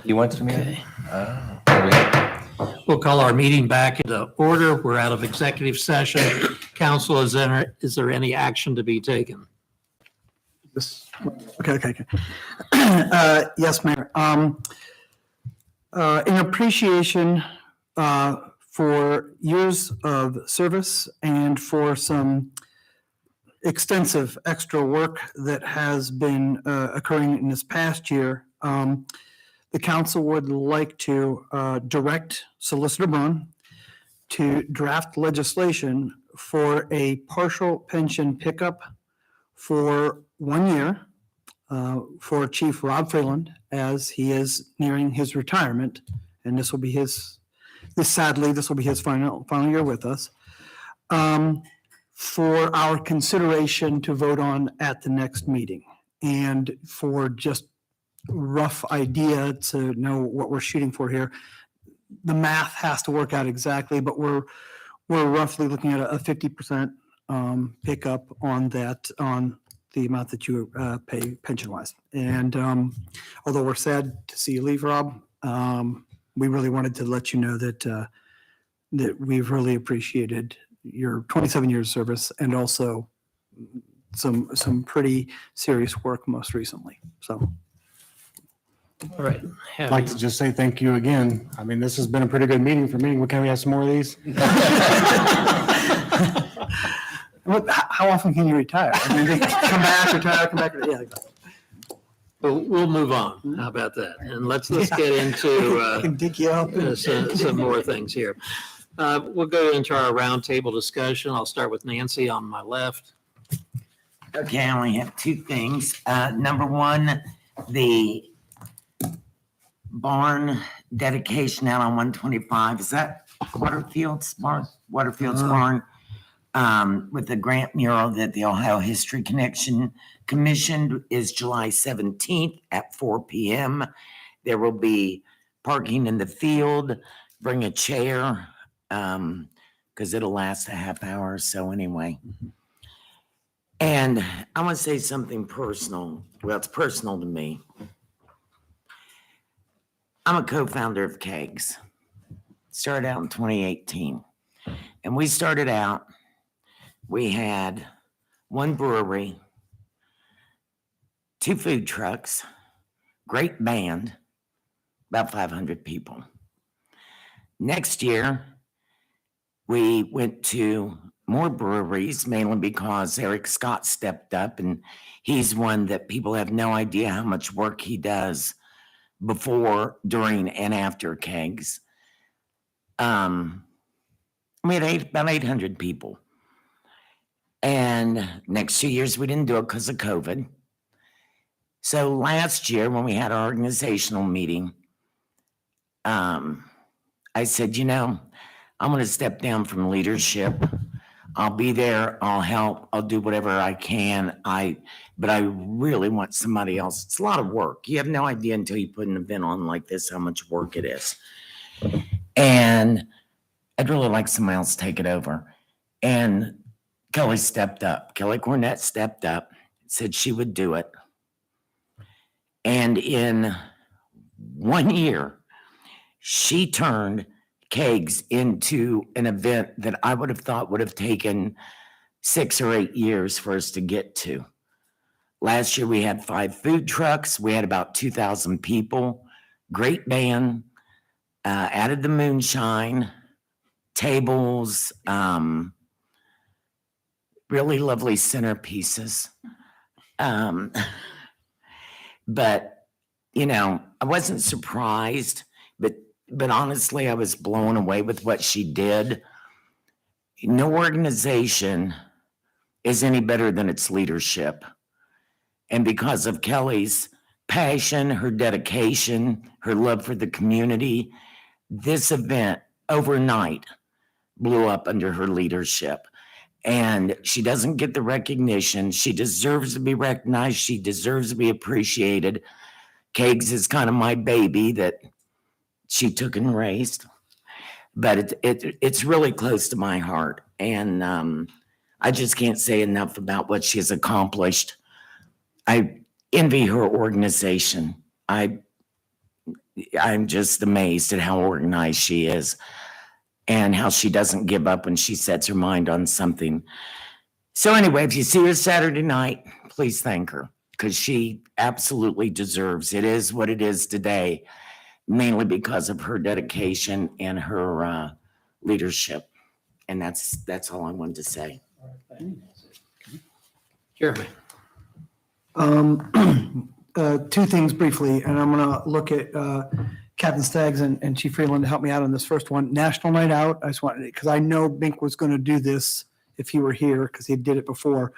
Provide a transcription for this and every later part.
You went to me? Okay. Oh, there we go. We'll call our meeting back into order. We're out of executive session. Council, is there any action to be taken? Okay. Yes, Mayor. In appreciation for years of service and for some extensive extra work that has been occurring in this past year, the council would like to direct Solicitor Braun to draft legislation for a partial pension pickup for 1 year for Chief Rob Freeland as he is nearing his retirement. And this will be his final year with us. For our consideration to vote on at the next meeting. And for just rough idea to know what we're shooting for here, the math has to work out exactly, but we're roughly looking at a 50% pickup on that, on the amount that you pay pension-wise. And although we're sad to see you leave, Rob, we really wanted to let you know that that we've really appreciated your 27 years of service and also some pretty serious work most recently. So. All right. I'd like to just say thank you again. I mean, this has been a pretty good meeting for me. Can we have some more of these? How often can you retire? I mean, they come back, retire, come back. Yeah. We'll move on. How about that? And let's get into I can dig you up. some more things here. We'll go into our roundtable discussion. I'll start with Nancy on my left. Okay, I only have two things. Number one, the barn dedication out on 125. Is that Waterfield's barn? Barn, with the grant mural that the Ohio History Connection commissioned is July 17th at 4 p.m. There will be parking in the field. Bring a chair, because it'll last a half hour or so anyway. And I want to say something personal. Well, it's personal to me. I'm a co-founder of Kegs. Started out in 2018. And we started out, we had one brewery, 2 food trucks, great band, about 500 people. Next year, we went to more breweries, mainly because Eric Scott stepped up, and he's one that people have no idea how much work he does before, during, and after Kegs. We had about 800 people. And next 2 years, we didn't do it because of COVID. So last year, when we had our organizational meeting, I said, I'm going to step down from leadership. I'll be there. I'll help. I'll do whatever I can. But I really want somebody else. It's a lot of work. You have no idea until you put an event on like this, how much work it is. And I'd really like somebody else to take it over. And Kelly stepped up. Kelly Cornett stepped up, said she would do it. And in 1 year, she turned Kegs into an event that I would have thought would have taken 6 or 8 years for us to get to. Last year, we had 5 food trucks. We had about 2,000 people. Great band. Added the moonshine, tables, really lovely centerpieces. But, I wasn't surprised, but honestly, I was blown away with what she did. No organization is any better than its leadership. And because of Kelly's passion, her dedication, her love for the community, this event overnight blew up under her leadership. And she doesn't get the recognition. She deserves to be recognized. She deserves to be appreciated. Kegs is kind of my baby that she took and raised. But it's really close to my heart. And I just can't say enough about what she has accomplished. I envy her organization. I'm just amazed at how organized she is and how she doesn't give up when she sets her mind on something. So anyway, if you see her Saturday night, please thank her because she absolutely deserves. It is what it is today, mainly because of her dedication and her leadership. And that's all I wanted to say. Jeremy. Two things briefly, and I'm going to look at Captain Staggs and Chief Freeland to help me out on this first one. National Night Out, I just wanted, because I know Bink was going to do this if he were here, because he did it before.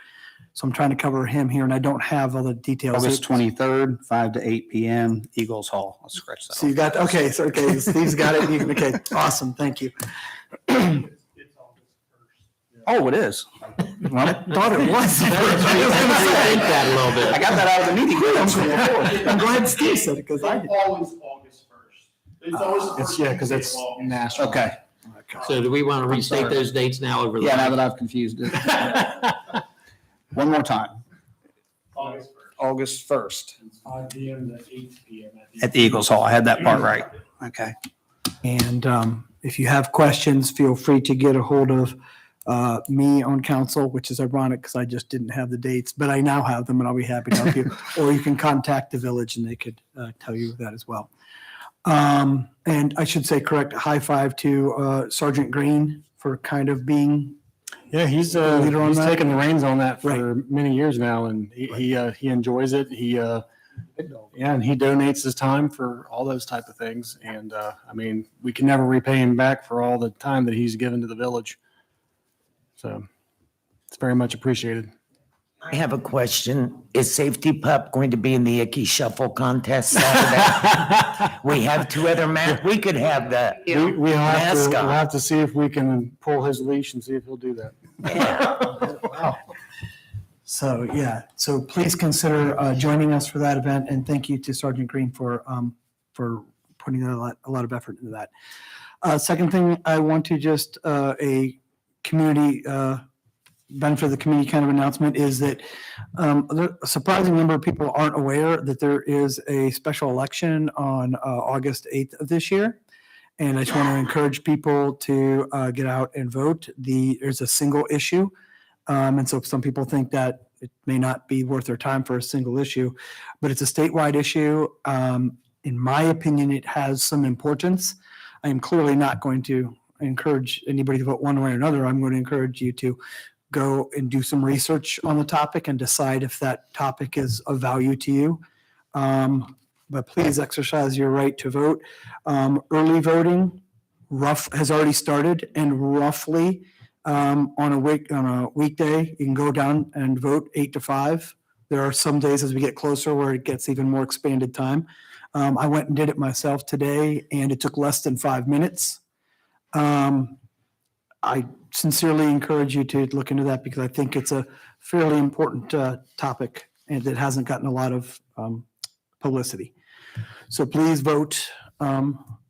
So I'm trying to cover him here, and I don't have all the details. August 23rd, 5 to 8 p.m., Eagles Hall. I'll scratch that So you off. got, okay, so, okay, Steve's got it. Okay, awesome, thank you. Oh, it is. Well, Thought it was. Think that a little bit. I got that out of the meeting. I'm glad Steve said it, because I did. Always August 1st. It's always the It's, first yeah, because Tuesday it's of August. national. Okay. So do we want to restate sorry. those dates now over the? Yeah, now that I've confused it. One more time. August 1st. August 1st 5 p.m. to 8 p.m. at the Eagles Hall. I had that part right. Okay. And if you have questions, feel free to get a hold of me on council, which is ironic because I just didn't have the dates, but I now have them and I'll be happy to help you. Or you can contact the village and they could tell you that as well. And I should say, correct, high five to Sergeant Green for kind of being, Yeah, he's Leader on that? taken the reins on that for many years now, and he enjoys it. And he donates his time for all those type of things. And I mean, we can never repay him back for all the time that he's given to the village. So it's very much appreciated. I have a question. Is Safety Pup going to be in the Icky Shuffle contest Saturday? We have two other we could have the We'll mascot. have to see if we can pull his leash and see if he'll do that. Yeah. so yeah. So please consider joining us for that event. And thank you to Sergeant Green for putting a lot of effort into that. Second thing, I want to just a community benefit of the community kind of announcement is that a surprising number of people aren't aware that there is a special election on August 8th of this year. And I just want to encourage people to get out and vote. There's a single issue. And so some people think that it may not be worth their time for a single issue, but it's a statewide issue. In my opinion, it has some importance. I am clearly not going to encourage anybody to vote one way or another. I'm going to encourage you to go and do some research on the topic and decide if that topic is of value to you. But please exercise your right to vote. Early voting has already started, and roughly on a weekday, you can go down and vote 8 to 5. There are some days as we get closer where it gets even more expanded time. I went and did it myself today, and it took less than 5 minutes. I sincerely encourage you to look into that because I think it's a fairly important topic and that hasn't gotten a lot of publicity. So please vote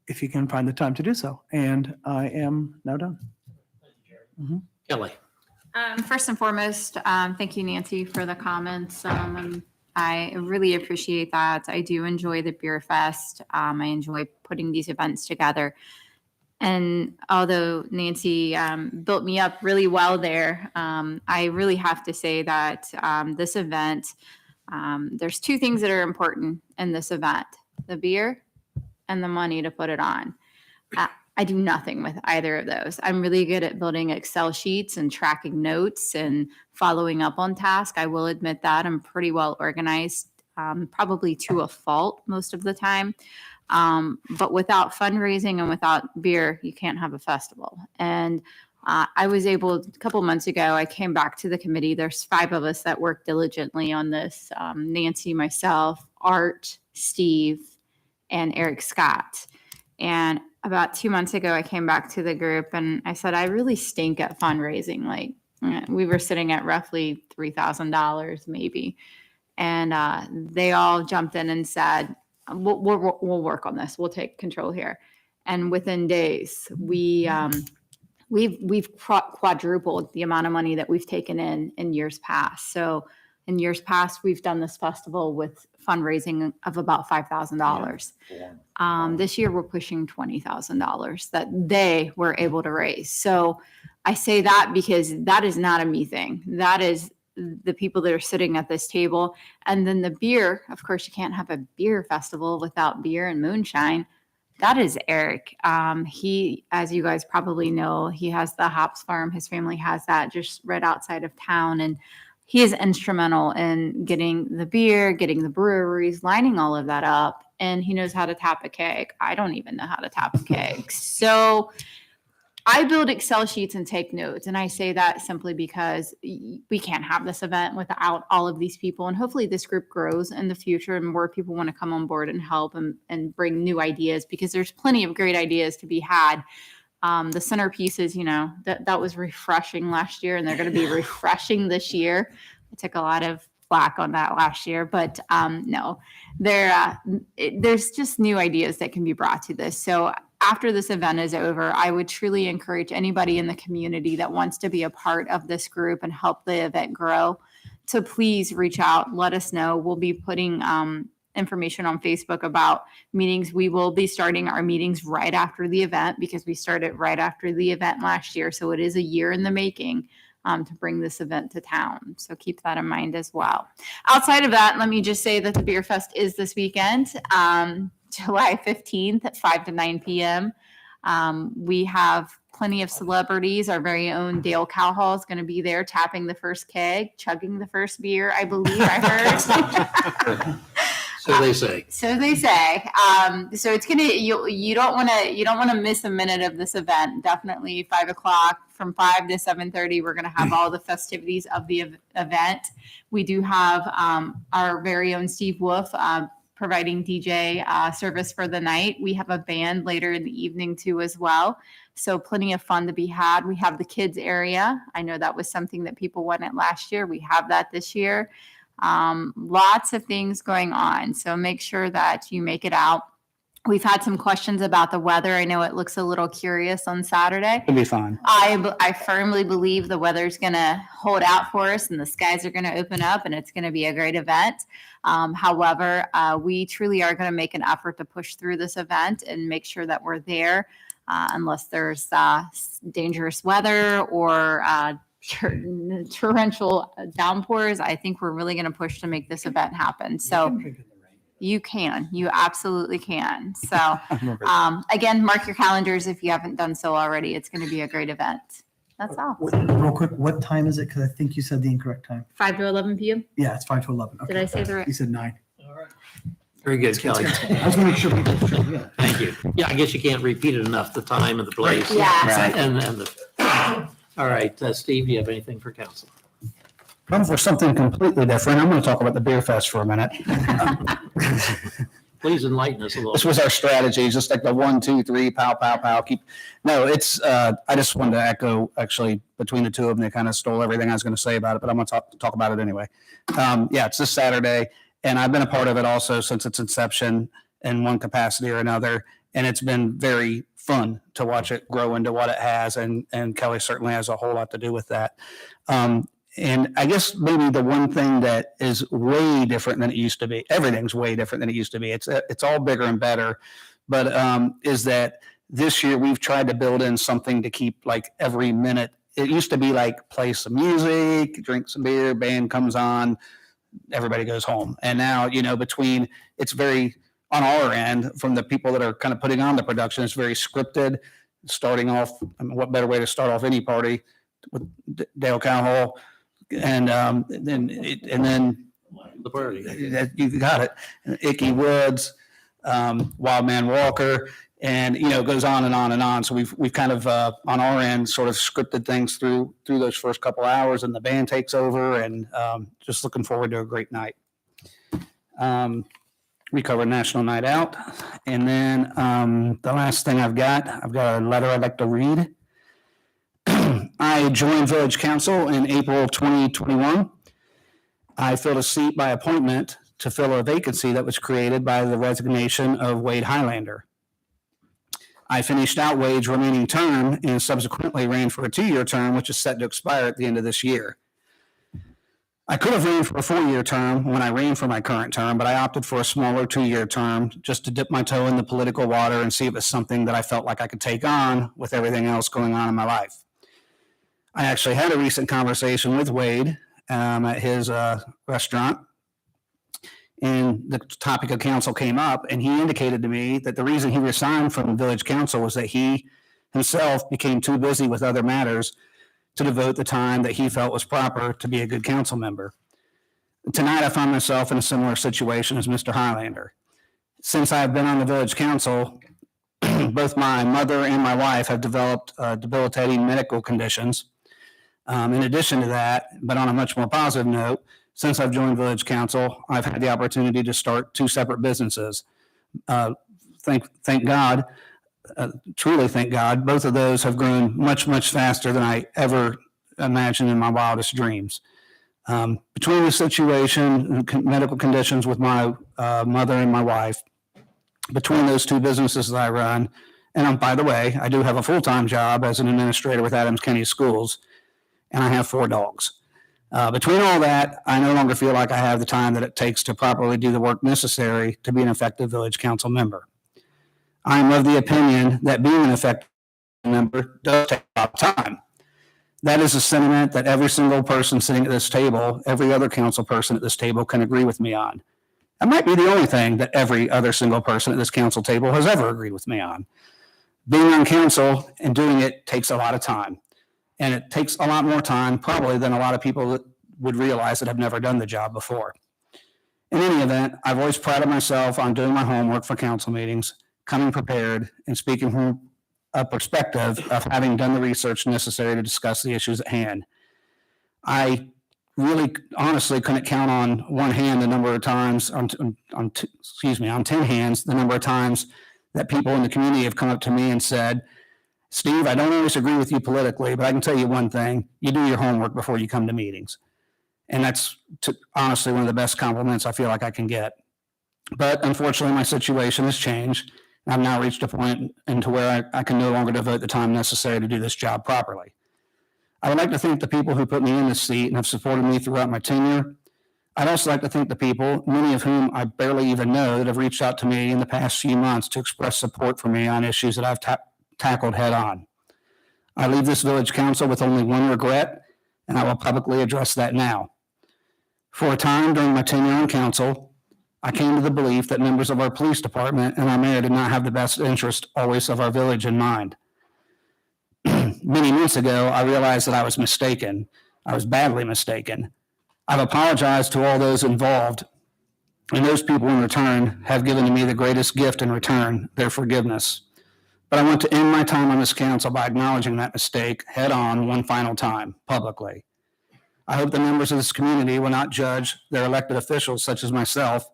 if you can find the time to do so. And I am now done. Kelly. First and foremost, thank you, Nancy, for the comments. I really appreciate that. I do enjoy the Beer Fest. I enjoy putting these events together. And although Nancy built me up really well there, I really have to say that this event, there's two things that are important in this event, the beer and the money to put it on. I do nothing with either of those. I'm really good at building Excel sheets and tracking notes and following up on tasks. I will admit that I'm pretty well organized, probably to a fault most of the time. But without fundraising and without beer, you can't have a festival. And I was able, a couple months ago, I came back to the committee. There's 5 of us that work diligently on this. Nancy, myself, Art, Steve, and Eric Scott. And about 2 months ago, I came back to the group and I said, I really stink at fundraising. Like we were sitting at roughly $3,000 maybe. And they all jumped in and said, we'll work on this. We'll take control here. And within days, we've quadrupled the amount of money that we've taken in years past. So In years past, we've done this festival with fundraising of about $5,000. This year, we're pushing $20,000 that they were able to raise. So I say that because that is not a me thing. That is the people that are sitting at this table. And then the beer, of course, you can't have a beer festival without beer and moonshine. That is Eric. He, as you guys probably know, he has the hops farm. His family has that just right outside of town. And he is instrumental in getting the beer, getting the breweries, lining all of that up. And he knows how to tap a keg. I don't even know how to tap a keg. So I build Excel sheets and take notes. And I say that simply because we can't have this event without all of these people. And hopefully this group grows in the future and more people want to come on board and help and bring new ideas, because there's plenty of great ideas to be had. The centerpieces, that was refreshing last year, and they're going to be refreshing this year. I took a lot of flack on that last year, but no, there's just new ideas that can be brought to this. So after this event is over, I would truly encourage anybody in the community that wants to be a part of this group and help the event grow to please reach out. Let us know. We'll be putting information on Facebook about meetings. We will be starting our meetings right after the event, because we started right after the event last year. So it is a year in the making to bring this event to town. So keep that in mind as well. Outside of that, let me just say that the Beer Fest is this weekend, July 15th at 5 to 9 p.m. We have plenty of celebrities. Our very own Dale Cowhall is going to be there tapping the first keg, chugging the first beer, I believe I heard. So they say. So they say. So it's gonna you don't want to miss a minute of this event. Definitely 5 o'clock, from 5 to 7:30. We're gonna have all the festivities of the event. We do have our very own Steve Wolf providing DJ service for the night. We have a band later in the evening too as well. So plenty of fun to be had. We have the kids area. I know that was something that people wanted last year. We have that this year. Lots of things going on. So make sure that you make it out. We've had some questions about the weather. I know it looks a little curious on Saturday. It'll be fine. I firmly believe the weather's going to hold out for us and the skies are going to open up and it's going to be a great event. However, we truly are going to make an effort to push through this event and make sure that we're there unless there's dangerous weather or torrential downpours. I think we're really going to push to make this event happen. So you absolutely can. So again, mark your calendars if you haven't done so already. It's going to be a great event. That's all. Real quick, what time is it? Because I think you said the incorrect time. 5 to 11 p.m. Yeah, it's 5 to 11. Okay. Did I say the right? You said 9. Very good, Kelly. I was going to make sure people sure. Yeah. Thank you. Yeah, I guess you can't repeat it enough, the time and the place. Yeah. And all right, Steve, do you have anything for council? Come for something completely different. I'm going to talk about the Beer Fest for a minute. Please enlighten us a little. This was our strategy, just like the 1, 2, 3, pow, pow, pow. It's, I just wanted to echo, actually, between the two of them, they kind of stole everything I was going to say about it, but I'm going to talk about it anyway. It's this Saturday, and I've been a part of it also since its inception in one capacity or another, and it's been very fun to watch it grow into what it has, and Kelly certainly has a whole lot to do with that. And I guess maybe the one thing that is way different than it used to be, everything's way different than it used to be. It's all bigger and better, but is that this year we've tried to build in something to keep like every minute. It used to be like play some music, drink some beer, band comes on, everybody goes home. And now, between it's very on our end from the people that are kind of putting on the production, it's very scripted. Starting off, what better way to start off any party with Dale Cowhall? And then The party. you got it. Icky Woods, Wild Man Walker, and it goes on and on and on. So we've kind of on our end sort of scripted things through those first couple hours, and the band takes over, and just looking forward to a great night. We covered National Night Out, and then the last thing I've got a letter I'd like to read. I joined Village Council in April 2021. I filled a seat by appointment to fill a vacancy that was created by the resignation of Wade Highlander. I finished out Wade's remaining term and subsequently ran for a 2-year term, which is set to expire at the end of this year. I could have ran for a 4-year term when I ran for my current term, but I opted for a smaller 2-year term just to dip my toe in the political water and see if it's something that I felt like I could take on with everything else going on in my life. I actually had a recent conversation with Wade at his restaurant, and the topic of council came up, and he indicated to me that the reason he resigned from village council was that he himself became too busy with other matters to devote the time that he felt was proper to be a good council member. Tonight, I find myself in a similar situation as Mr. Highlander. Since I've been on the village council, both my mother and my wife have developed debilitating medical conditions. In addition to that, but on a much more positive note, since I've joined village council, I've had the opportunity to start 2 separate businesses. Thank God. Truly thank God, both of those have grown much, much faster than I ever imagined in my wildest dreams. Between the situation, medical conditions with my mother and my wife, between those 2 businesses that I run, and by the way, I do have a full-time job as an administrator with Adams County Schools, and I have 4 dogs. Between all that, I no longer feel like I have the time that it takes to properly do the work necessary to be an effective village council member. I am of the opinion that being an effective member does take a lot of time. That is a sentiment that every single person sitting at this table, every other council person at this table can agree with me on. That might be the only thing that every other single person at this council table has ever agreed with me on. Being on council and doing it takes a lot of time. And it takes a lot more time probably than a lot of people that would realize that have never done the job before. In any event, I've always prided myself on doing my homework for council meetings, coming prepared, and speaking from a perspective of having done the research necessary to discuss the issues at hand. I really honestly couldn't count on one hand the number of times, on 10 hands, the number of times that people in the community have come up to me and said, Steve, I don't always agree with you politically, but I can tell you one thing, you do your homework before you come to meetings. And that's honestly one of the best compliments I feel like I can get. But unfortunately, my situation has changed. I've now reached a point into where I can no longer devote the time necessary to do this job properly. I would like to thank the people who put me in this seat and have supported me throughout my tenure. I'd also like to thank the people, many of whom I barely even know, that have reached out to me in the past few months to express support for me on issues that I've tackled head on. I leave this village council with only one regret, and I will publicly address that now. For a time during my tenure on council, I came to the belief that members of our police department and our mayor did not have the best interest always of our village in mind. Many months ago, I realized that I was mistaken. I was badly mistaken. I've apologized to all those involved, and those people in return have given to me the greatest gift in return, their forgiveness. But I want to end my time on this council by acknowledging that mistake head on one final time, publicly. I hope the members of this community will not judge their elected officials, such as myself,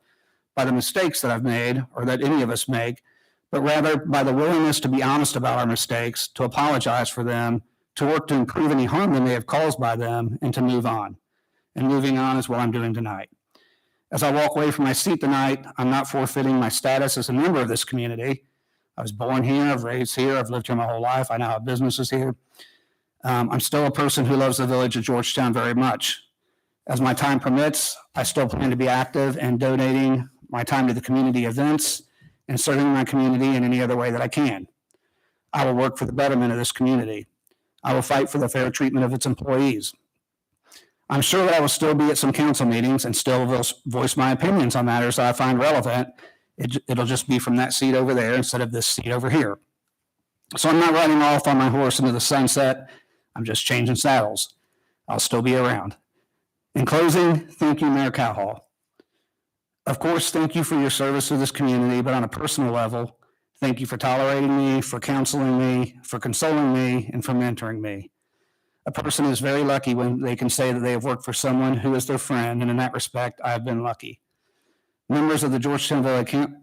by the mistakes that I've made or that any of us make, but rather by the willingness to be honest about our mistakes, to apologize for them, to work to improve any harm that may have caused by them, and to move on. And moving on is what I'm doing tonight. As I walk away from my seat tonight, I'm not forfeiting my status as a member of this community. I was born here, I've raised here, I've lived here my whole life, I now have businesses here. I'm still a person who loves the village of Georgetown very much. As my time permits, I still plan to be active and donating my time to the community events and serving my community in any other way that I can. I will work for the betterment of this community. I will fight for the fair treatment of its employees. I'm sure that I will still be at some council meetings and still voice my opinions on matters that I find relevant. It'll just be from that seat over there instead of this seat over here. So I'm not riding off on my horse into the sunset. I'm just changing saddles. I'll still be around. In closing, thank you, Mayor Cowhall. Of course, thank you for your service to this community, but on a personal level, thank you for tolerating me, for counseling me, for consoling me, and for mentoring me. A person is very lucky when they can say that they have worked for someone who is their friend, and in that respect, I have been lucky. Members of the Georgetown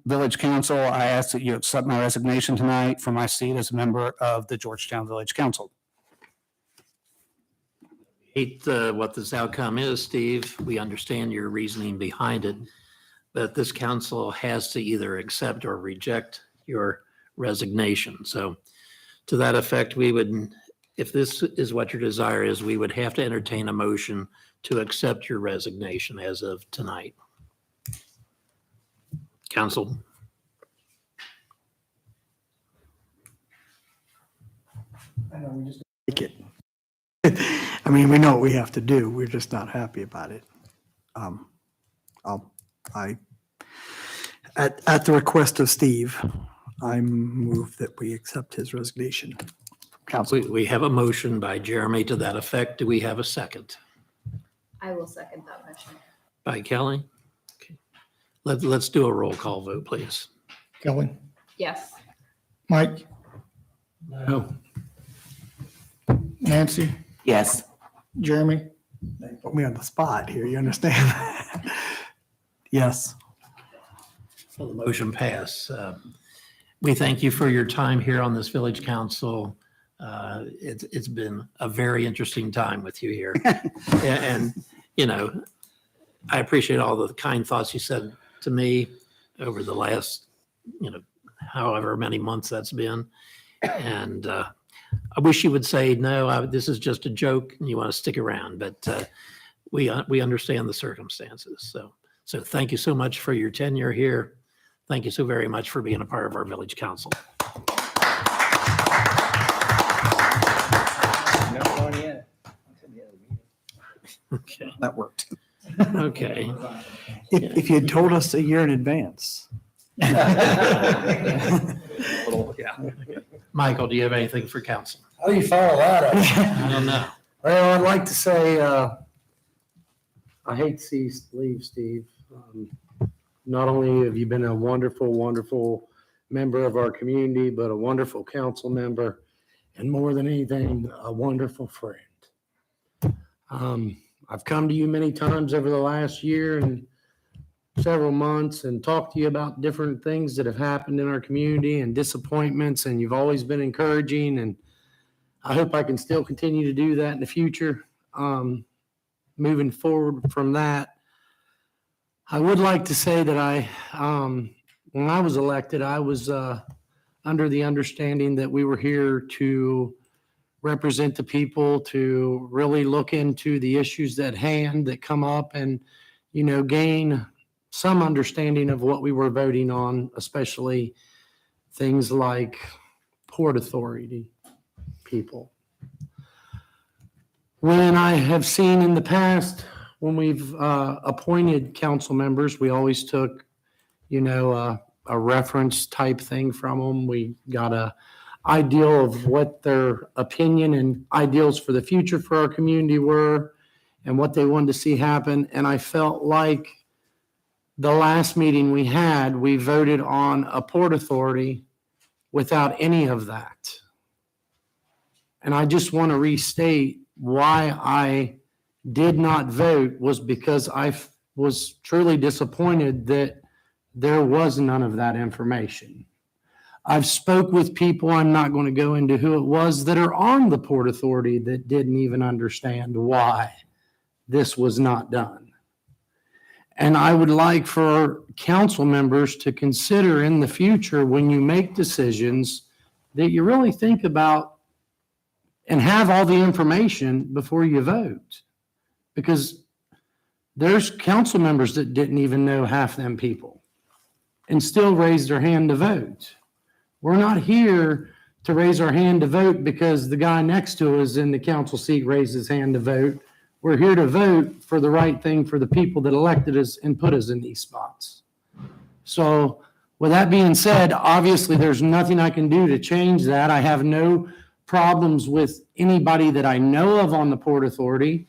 Village Council, I ask that you accept my resignation tonight from my seat as a member of the Georgetown Village Council. Hate what this outcome is, Steve. We understand your reasoning behind it, but this council has to either accept or reject your resignation. So to that effect, we would, if this is what your desire is, we would have to entertain a motion to accept your resignation as of tonight. Council? Like it. I mean, we know what we have to do. We're just not happy about it. At the request of Steve, I move that we accept his resignation. Council. We have a motion by Jeremy to that effect. Do we have a second? I will second that motion. By Kelly? Okay. Let's do a roll call vote, please. Kelly, Yes. Mike, No. Nancy, Yes. Jeremy, Put me on the spot here, you understand? Yes. Well, the motion passed. We thank you for your time here on this village council. It's been a very interesting time with you here. And, you know, I appreciate all the kind thoughts you said to me over the last, you know, however many months that's been. And I wish you would say, no, this is just a joke and you want to stick around, but we understand the circumstances. So thank you so much for your tenure here. Thank you so very much for being a part of our village council. Okay, That worked. okay. If you had told us a year in advance. Michael, do you have anything for council? How do you follow that up? I don't know. Well, I'd like to say, I hate to see you leave, Steve. Not only have you been a wonderful, wonderful member of our community, but a wonderful council member, and more than anything, a wonderful friend. I've come to you many times over the last year and several months and talked to you about different things that have happened in our community and disappointments, and you've always been encouraging, and I hope I can still continue to do that in the future. Moving forward from that, I would like to say that when I was elected, I was under the understanding that we were here to represent the people, to really look into the issues at hand that come up and, you know, gain some understanding of what we were voting on, especially things like Port Authority people. When I have seen in the past, when we've appointed council members, we always took, you know, a reference type thing from them. We got a ideal of what their opinion and ideals for the future for our community were and what they wanted to see happen. And I felt like the last meeting we had, we voted on a Port Authority without any of that. And I just want to restate why I did not vote was because I was truly disappointed that there was none of that information. I've spoke with people, I'm not going to go into who it was, that are on the Port Authority that didn't even understand why this was not done. And I would like for council members to consider in the future when you make decisions that you really think about and have all the information before you vote. Because there's council members that didn't even know half them people and still raised their hand to vote. We're not here to raise our hand to vote because the guy next to us in the council seat raised his hand to vote. We're here to vote for the right thing for the people that elected us and put us in these spots. So with that being said, obviously there's nothing I can do to change that. I have no problems with anybody that I know of on the Port Authority.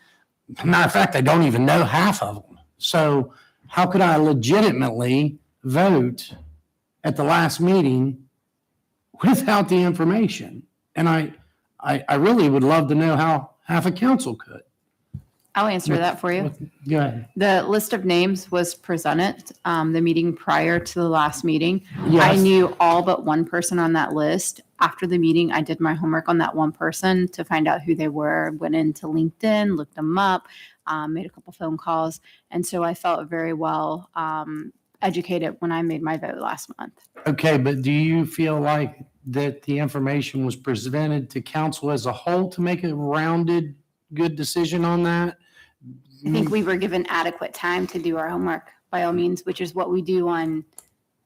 Matter of fact, I don't even know half of them. So how could I legitimately vote at the last meeting without the information? And I really would love to know how half a council could. I'll answer that for you. Go ahead. The list of names was presented, the meeting prior to the last meeting. I Yes. knew all but one person on that list. After the meeting, I did my homework on that one person to find out who they were, went into LinkedIn, looked them up, made a couple phone calls. And so I felt very well educated when I made my vote last month. Okay, but do you feel like that the information was presented to council as a whole to make a rounded, good decision on that? I think we were given adequate time to do our homework by all means, which is what we do on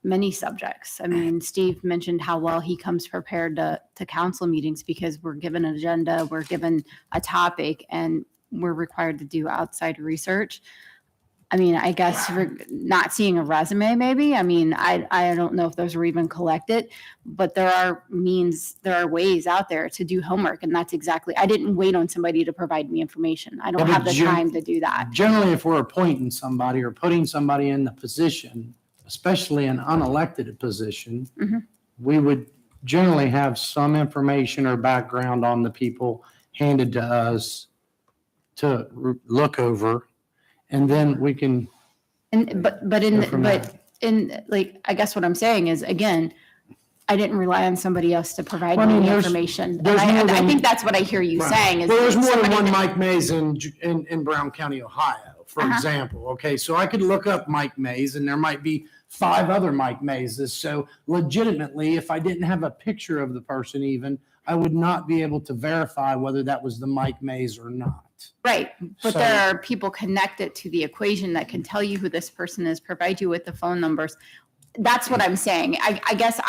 many subjects. I mean, Steve mentioned how well he comes prepared to council meetings because we're given an agenda, we're given a topic, and we're required to do outside research. I mean, I guess we're not seeing a resume, maybe. I mean, I don't know if those are even collected, but there are ways out there to do homework. And that's exactly, I didn't wait on somebody to provide me information. I don't Yeah, but have the Jim- time to do that. Generally, if we're appointing somebody or putting somebody in the position, especially an unelected position, Mhm. we would generally have some information or background on the people handed to us to look over, and then we can And, but go from there. like, I guess what I'm saying is, again, I didn't rely on somebody else to provide Well, I me mean, the there's- information. And there's more I than- think that's what I hear you Right. saying is. Well, there's more than somebody one that- Mike Mays in Brown County, Ohio, for Uh-huh. example. Okay, so I could look up Mike Mays and there might be 5 other Mike Mayses. So legitimately, if I didn't have a picture of the person even, I would not be able to verify whether that was the Mike Mays or not. Right, but So- there are people connected to the equation that can tell you who this person is, provide you with the phone numbers. That's what I'm saying. I guess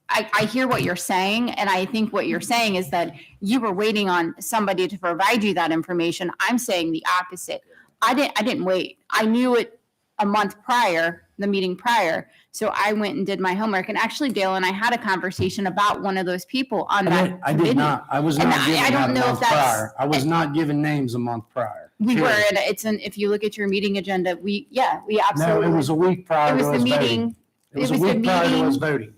I hear what you're saying, and I think what you're saying is that you were waiting on somebody to provide you that information. I'm saying the opposite. I didn't wait. I knew it a month prior, the meeting prior. So I went and did my homework. And actually, Dale and I had a conversation about one of those people on that I did committee. not. I was And not I given don't that a know if month that's- prior. I was not given names a month prior. We were, Period. and if you look at your meeting agenda, we No, absolutely. it was a week prior It to was us the voting. meeting. It was it a was the week prior to us meeting- voting.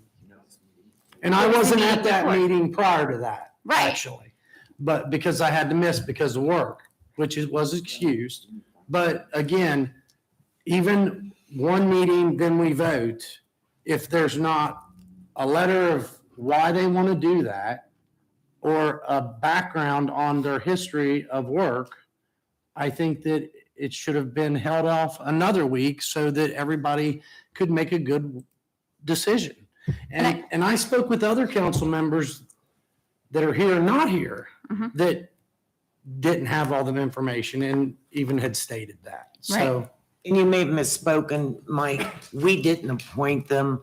And I It was the wasn't at meeting that before. meeting prior to that, Right. actually. But because I had to miss because of work, which was excused. But again, even one meeting, then we vote. If there's not a letter of why they want to do that or a background on their history of work, I think that it should have been held off another week so that everybody could make a good decision. And I spoke with other council members that are here and not here Mhm. that didn't have all the information and even had stated that. So, And you may have misspoken, Mike. We didn't appoint them.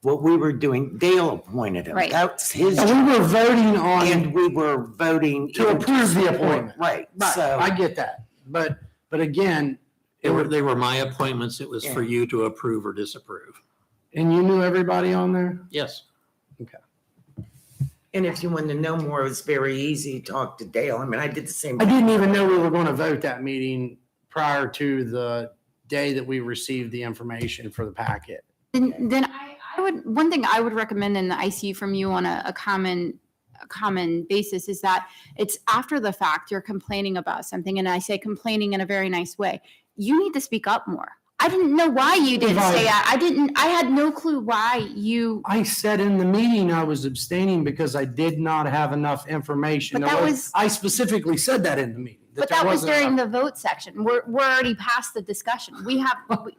What we were doing, Dale appointed them. Right. That's his and job. we were voting on, And we were voting. to approve the appointment. Right, Right, so. I get that. But again, They were my appointments. It was for you to approve or disapprove. and you knew everybody on there? Yes. And if you want to know more, it's very easy to talk to Dale. I mean, I did the same. I didn't even know we were going to vote that meeting prior to the day that we received the information for the packet. Then I would, one thing I would recommend, and I see from you on a common basis, is that it's after the fact you're complaining about something, and I say complaining in a very nice way. You need to speak up more. I didn't know why you didn't Right. say that. I had no clue why you, I said in the meeting I was abstaining because I did not have enough information. But that was- I specifically said that in the meeting. but there that was wasn't during enough. the vote section. We're already past the discussion. We have,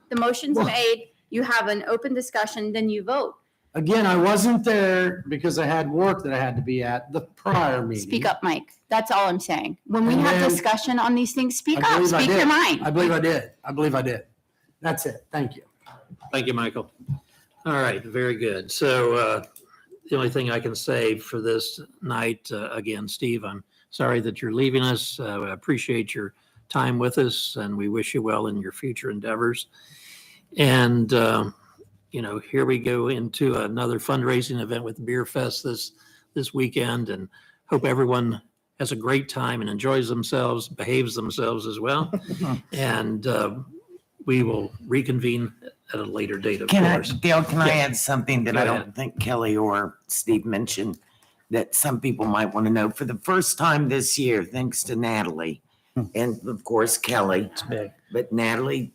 the motion's Well- made, you have an open discussion, then you vote. Again, I wasn't there because I had work that I had to be at the prior meeting. Speak up, Mike. That's all I'm saying. When we And have then- discussion on these things, speak I up, believe I speak did. your mind. I believe I did. That's it. Thank you. Thank you, Michael. All right, very good. So the only thing I can say for this night, again, Steve, I'm sorry that you're leaving us. I appreciate your time with us, and we wish you well in your future endeavors. And, here we go into another fundraising event with Beer Fest this weekend, and hope everyone has a great time and enjoys themselves, behaves themselves as well. And we will reconvene at a later date, of course. Dale, can I Yeah. add something that Go I ahead. don't think Kelly or Steve mentioned that some people might want to know? For the first time this year, thanks to Natalie and of course Kelly, but Natalie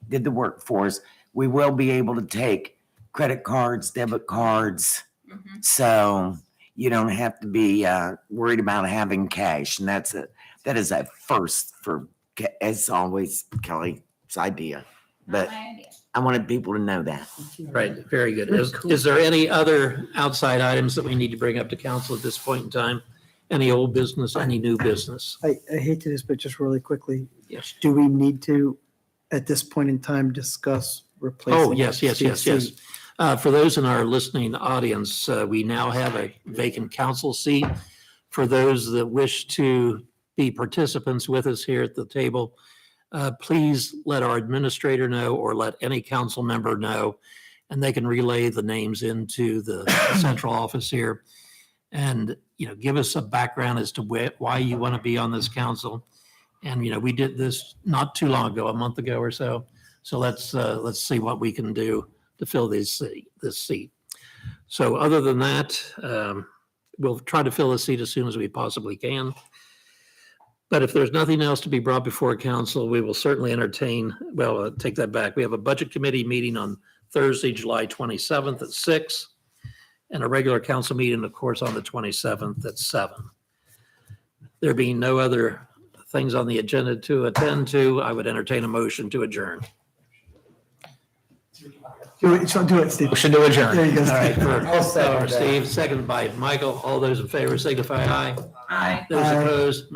did the work for us. We will be able to take credit cards, debit cards. So you don't have to be worried about having cash. And that is a first for, as always, Kelly's idea. But I wanted people to know that. Right, very good. Is there any other outside items that we need to bring up to council at this point in time? Any old business, any new business? I hate to do this, but just really quickly, Yes. Do we need to, at this point in time, discuss replacing? Oh, yes, yes, yes, yes. seat? For those in our listening audience, we now have a vacant council seat. For those that wish to be participants with us here at the table, please let our administrator know or let any council member know, and they can relay the names into the central office here. And, give us a background as to why you want to be on this council. And, we did this not too long ago, a month ago or so. So let's see what we can do to fill this seat. So other than that, we'll try to fill the seat as soon as we possibly can. But if there's nothing else to be brought before council, we will certainly entertain, take that back. We have a budget committee meeting on Thursday, July 27th at 6, and a regular council meeting, of course, on the 27th at 7. There being no other things on the agenda to attend to, I would entertain a motion to adjourn. Do it, Steve. Motion to adjourn. There you go. All right, Steve. for Steve, second by Michael. All those in favor signify aye. Aye. Those Aye. opposed,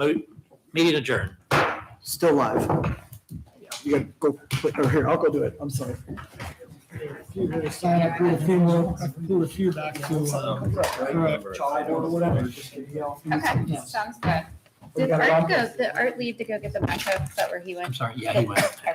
meeting adjourned. Still live. You gotta go, or here, I'll go do it. I'm sorry. You're gonna sign up, put a few more, put a few back to, child or whatever. Just give me all- Okay, sounds good. We Did got it Art on? go, did Art leave to go get the backup? Is that where he I'm went? sorry, yeah, he went. Okay.